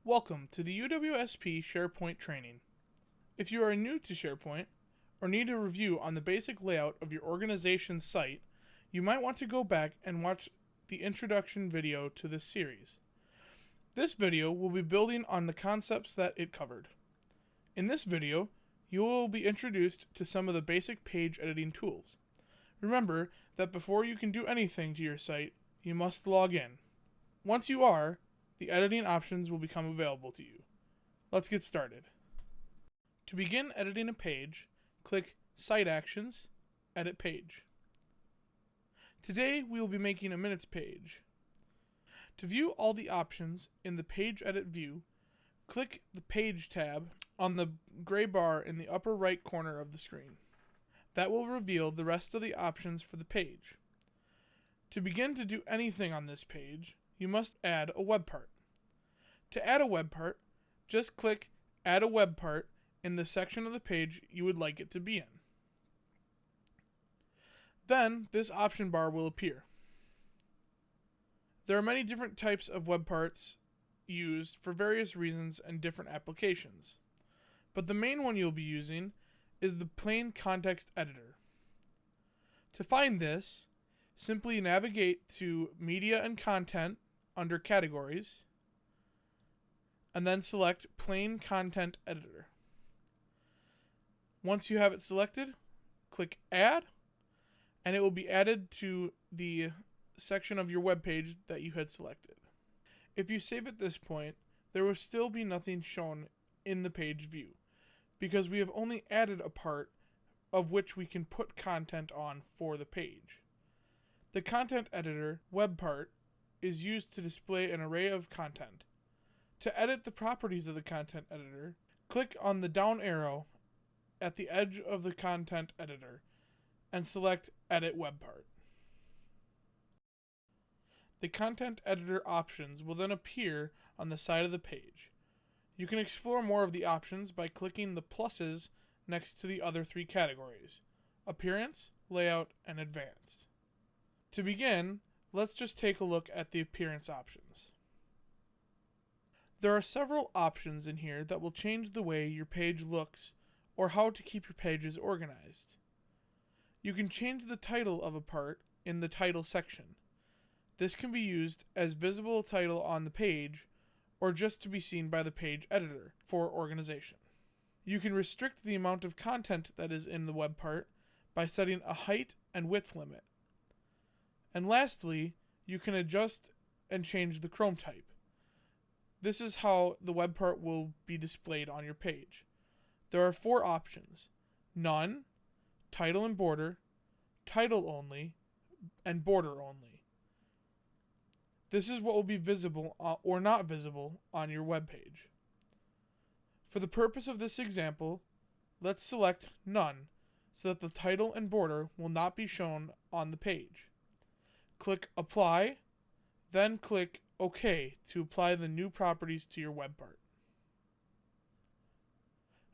Welcome to the UWSP SharePoint training. If you are new to SharePoint or need a review on the basic layout of your organization's site, you might want to go back and watch the introduction video to this series. This video will be building on the concepts that it covered. In this video, you will be introduced to some of the basic page editing tools. Remember that before you can do anything to your site, you must log in. Once you are, the editing options will become available to you. Let's get started. To begin editing a page, click Site Actions, Edit Page. Today we will be making a minutes page. To view all the options in the Page Edit view, click the Page tab on the gray bar in the upper right corner of the screen. That will reveal the rest of the options for the page. To begin to do anything on this page, you must add a web part. To add a web part, just click Add a Web Part in the section of the page you would like it to be in. Then, this option bar will appear. There are many different types of web parts used for various reasons and different applications, but the main one you'll be using is the plain context editor. To find this, simply navigate to Media and Content under Categories, and then select Plain Content Editor. Once you have it selected, click Add, and it will be added to the section of your web page that you had selected. If you save at this point, there will still be nothing shown in the page view, because we have only added a part of which we can put content on for the page. The content editor, Webpart, is used to display an array of content. To edit the properties of the content editor, click on the down arrow at the edge of the content editor and select Edit Web Part. The content editor options will then appear on the side of the page. You can explore more of the options by clicking the pluses next to the other three categories: Appearance, Layout, and Advanced. To begin, let's just take a look at the appearance options. There are several options in here that will change the way your page looks or how to keep your pages organized. You can change the title of a part in the title section. This can be used as visible title on the page or just to be seen by the page editor for organization. You can restrict the amount of content that is in the web part by setting a height and width limit. And lastly, you can adjust and change the Chrome type. This is how the web part will be displayed on your page. There are four options: None, Title and Border, Title Only, and Border Only. This is what will be visible or not visible on your web page. For the purpose of this example, let's select None so that the title and border will not be shown on the page. Click Apply, then click OK to apply the new properties to your web part.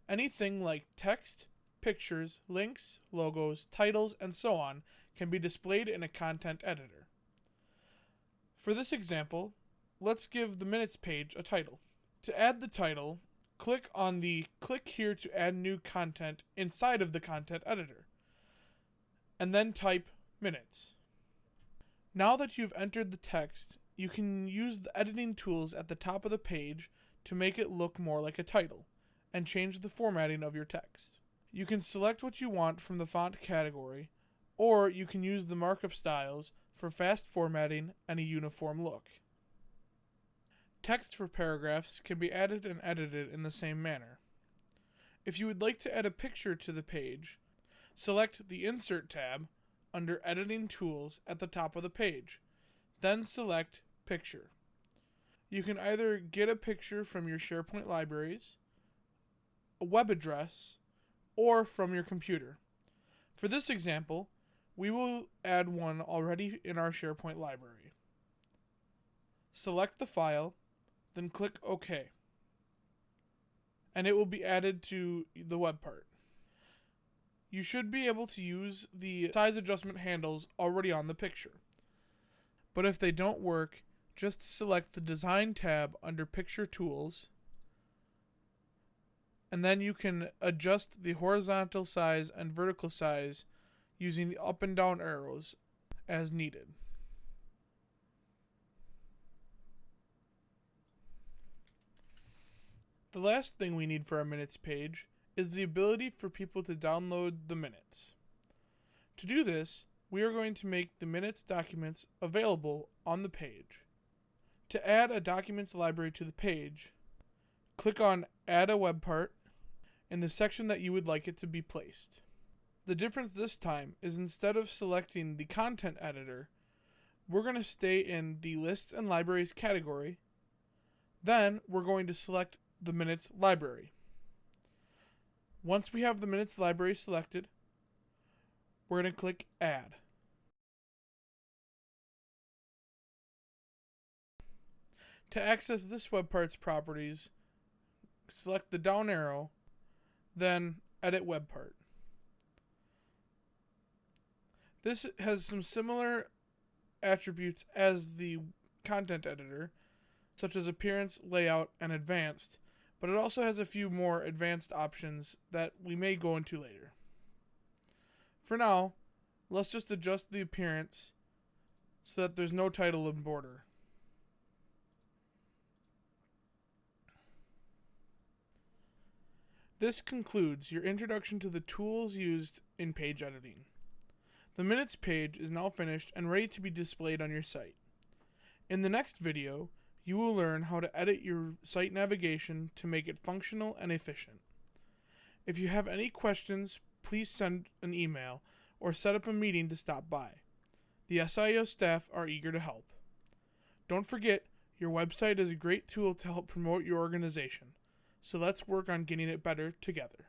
Anything like text, pictures, links, logos, titles, and so on can be displayed in a content editor. For this example, let's give the minutes page a title. To add the title, click on the Click here to add new content inside of the content editor, and then type minutes. Now that you've entered the text, you can use the editing tools at the top of the page to make it look more like a title, and change the formatting of your text. You can select what you want from the font category, or you can use the markup styles for fast formatting and a uniform look. Text for paragraphs can be added and edited in the same manner. If you would like to add a picture to the page, select the Insert tab under Editing Tools at the top of the page, then select Picture. You can either get a picture from your SharePoint libraries, a web address, or from your computer. For this example, we will add one already in our SharePoint library. Select the file, then click OK, and it will be added to the web part. You should be able to use the size adjustment handles already on the picture. But if they don't work, just select the Design tab under Picture Tools, and then you can adjust the horizontal size and vertical size using the up and down arrows as needed. The last thing we need for our minutes page is the ability for people to download the minutes. To do this, we are going to make the minutes documents available on the page. To add a documents library to the page, click on Add a Webpart in the section that you would like it to be placed. The difference this time is instead of selecting the content editor, we're going to stay in the Lists and Libraries category. Then we're going to select the minutes library. Once we have the minutes library selected, we're going to click Add. To access this Webpart's properties, select the down arrow, then Edit Webpart. This has some similar attributes as the content editor, such as appearance, layout, and advanced, but it also has a few more advanced options that we may go into later. For now, let's just adjust the appearance so that there's no title and border. This concludes your introduction to the tools used in page editing. The minutes page is now finished and ready to be displayed on your site. In the next video, you will learn how to edit your site navigation to make it functional and efficient. If you have any questions, please send an email or set up a meeting to stop by. The SIO staff are eager to help. Don't forget, your website is a great tool to help promote your organization, so let's work on getting it better together.